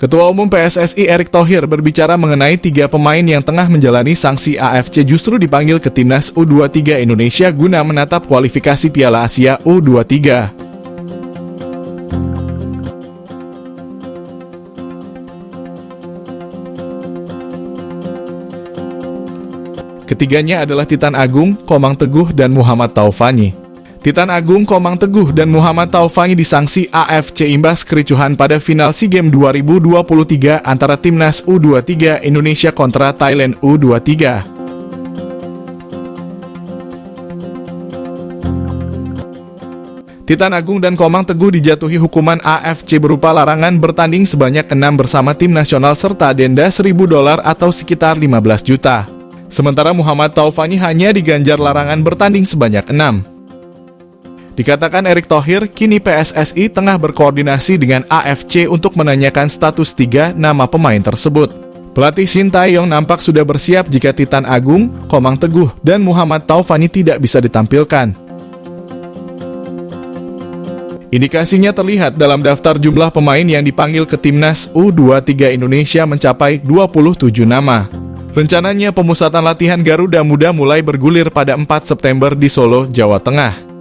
Ketua Umum PSSI Erick Thohir berbicara mengenai 3 pemain yang tengah menjalani sanksi AFC justru dipanggil ke Timnas U23 Indonesia guna menatap kualifikasi Piala Asia U23. Ketiganya adalah Titan Agung, Komang Teguh, dan Muhammad Taufani. Titan Agung, Komang Teguh, dan Muhammad Taufani disanksi AFC imbas kericuhan pada final SEA Games 2023 antara Timnas U23 Indonesia kontra Thailand U23. Titan Agung dan Komang Teguh dijatuhi hukuman AFC berupa larangan bertanding sebanyak 6 bersama tim nasional serta denda $1.000 atau sekitar 15 juta. Sementara Muhammad Taufani hanya diganjar larangan bertanding sebanyak 6. Dikatakan Erick Thohir, kini PSSI tengah berkoordinasi dengan AFC untuk menanyakan status 3 nama pemain tersebut. Pelatih Shin Tae-yong nampak sudah bersiap jika Titan Agung, Komang Teguh, dan Muhammad Taufani tidak bisa ditampilkan. Indikasinya terlihat dalam daftar jumlah pemain yang dipanggil ke Timnas U23 Indonesia mencapai 27 nama. Rencananya pemusatan latihan Garuda Muda mulai bergulir pada 4 September di Solo, Jawa Tengah.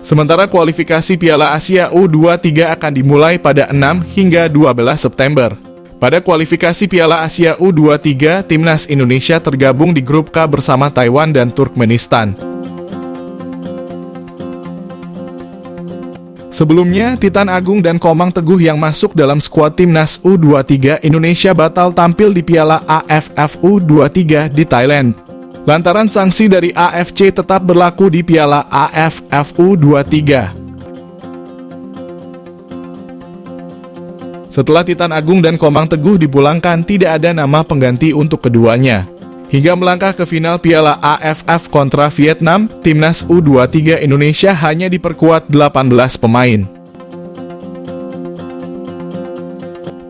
Sementara kualifikasi Piala Asia U23 akan dimulai pada 6 hingga 12 September. Pada kualifikasi Piala Asia U23, Timnas Indonesia tergabung di grup K bersama Taiwan dan Turkmenistan. Sebelumnya, Titan Agung dan Komang Teguh yang masuk dalam skuad Timnas U23 Indonesia batal tampil di Piala AFF U23 di Thailand. Lantaran sanksi dari AFC tetap berlaku di Piala AFF U23. Setelah Titan Agung dan Komang Teguh dipulangkan, tidak ada nama pengganti untuk keduanya. Hingga melangkah ke final Piala AFF kontra Vietnam, Timnas U23 Indonesia hanya diperkuat 18 pemain.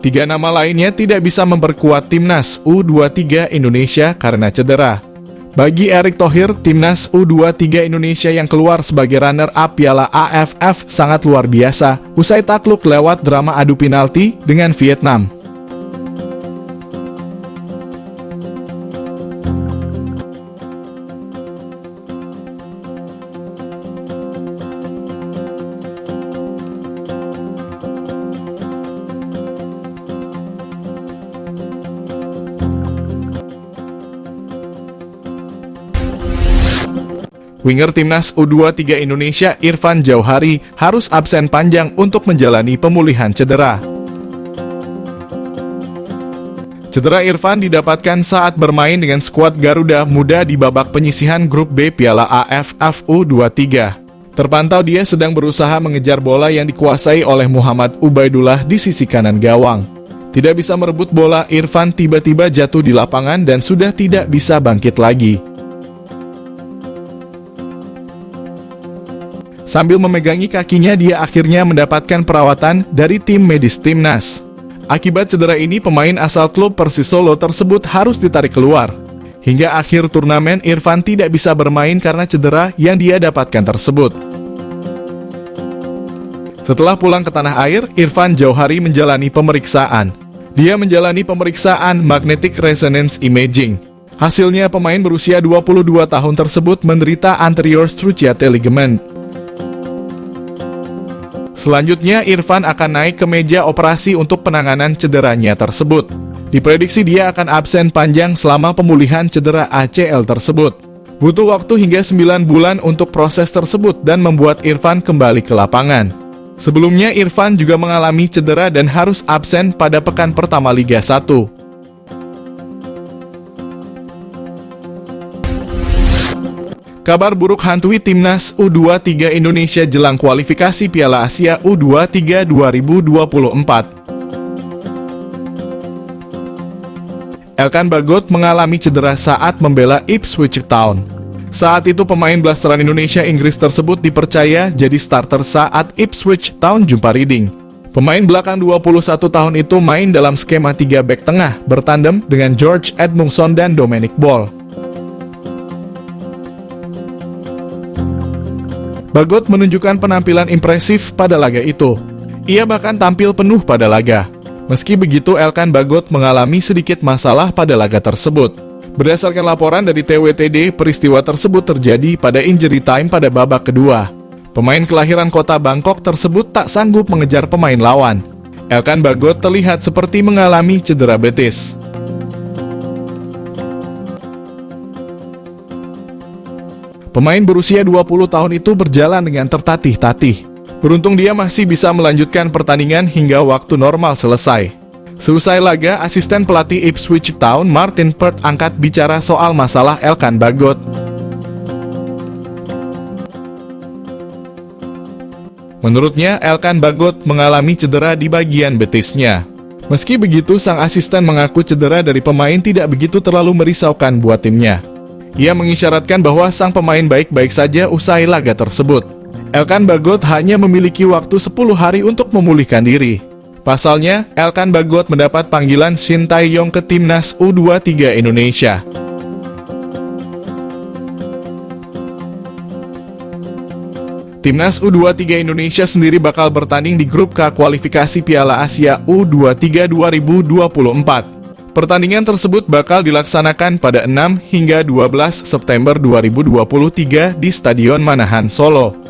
3 nama lainnya tidak bisa memperkuat Timnas U23 Indonesia karena cedera. Bagi Erick Thohir, Timnas U23 Indonesia yang keluar sebagai runner-up Piala AFF sangat luar biasa, usai takluk lewat drama adu penalti dengan Vietnam. Winger Timnas U23 Indonesia Irfan Jauhari harus absen panjang untuk menjalani pemulihan cedera. Cedera Irfan didapatkan saat bermain dengan skuad Garuda Muda di babak penyisihan grup B Piala AFF U23. Terpantau dia sedang berusaha mengejar bola yang dikuasai oleh Muhammad Ubaidullah di sisi kanan gawang. Tidak bisa merebut bola, Irfan tiba-tiba jatuh di lapangan dan sudah tidak bisa bangkit lagi. Sambil memegangi kakinya, dia akhirnya mendapatkan perawatan dari tim medis Timnas. Akibat cedera ini, pemain asal klub Persis Solo tersebut harus ditarik keluar. Hingga akhir turnamen, Irfan tidak bisa bermain karena cedera yang dia dapatkan tersebut. Setelah pulang ke tanah air, Irfan Jauhari menjalani pemeriksaan. Dia menjalani pemeriksaan magnetic resonance imaging. Hasilnya, pemain berusia 22 tahun tersebut menderita anterior cruciate ligament. Selanjutnya, Irfan akan naik ke meja operasi untuk penanganan cederanya tersebut. Diprediksi dia akan absen panjang selama pemulihan cedera ACL tersebut. Butuh waktu hingga 9 bulan untuk proses tersebut dan membuat Irfan kembali ke lapangan. Sebelumnya, Irfan juga mengalami cedera dan harus absen pada pekan pertama Liga 1. Kabar buruk hantui Timnas U23 Indonesia jelang kualifikasi Piala Asia U23 2024. Elkan Bagot mengalami cedera saat membela Ipswich Town. Saat itu pemain blasteran Indonesia Inggris tersebut dipercaya jadi starter saat Ipswich Town jumpa Reading. Pemain belakang 21 tahun itu main dalam skema 3 bek tengah bertandem dengan George Edmundson dan Dominic Ball. Bagot menunjukkan penampilan impresif pada laga itu. Ia bahkan tampil penuh pada laga. Meski begitu, Elkan Bagot mengalami sedikit masalah pada laga tersebut. Berdasarkan laporan dari TWTD, peristiwa tersebut terjadi pada injury time pada babak kedua. Pemain kelahiran kota Bangkok tersebut tak sanggup mengejar pemain lawan. Elkan Bagot terlihat seperti mengalami cedera betis. Pemain berusia 20 tahun itu berjalan dengan tertatih-tatih. Beruntung dia masih bisa melanjutkan pertandingan hingga waktu normal selesai. Seusai laga, asisten pelatih Ipswich Town Martin Peart angkat bicara soal masalah Elkan Bagot. Menurutnya, Elkan Bagot mengalami cedera di bagian betisnya. Meski begitu, sang asisten mengaku cedera dari pemain tidak begitu terlalu merisaukan buat timnya. Ia mengisyaratkan bahwa sang pemain baik-baik saja usai laga tersebut. Elkan Bagot hanya memiliki waktu 10 hari untuk memulihkan diri. Pasalnya, Elkan Bagot mendapat panggilan Shin Tae-yong ke timnas U23 Indonesia. Timnas U23 Indonesia sendiri bakal bertanding di grup K kualifikasi Piala Asia U23 2024. Pertandingan tersebut bakal dilaksanakan pada 6 hingga 12 September 2023 di Stadion Manahan, Solo.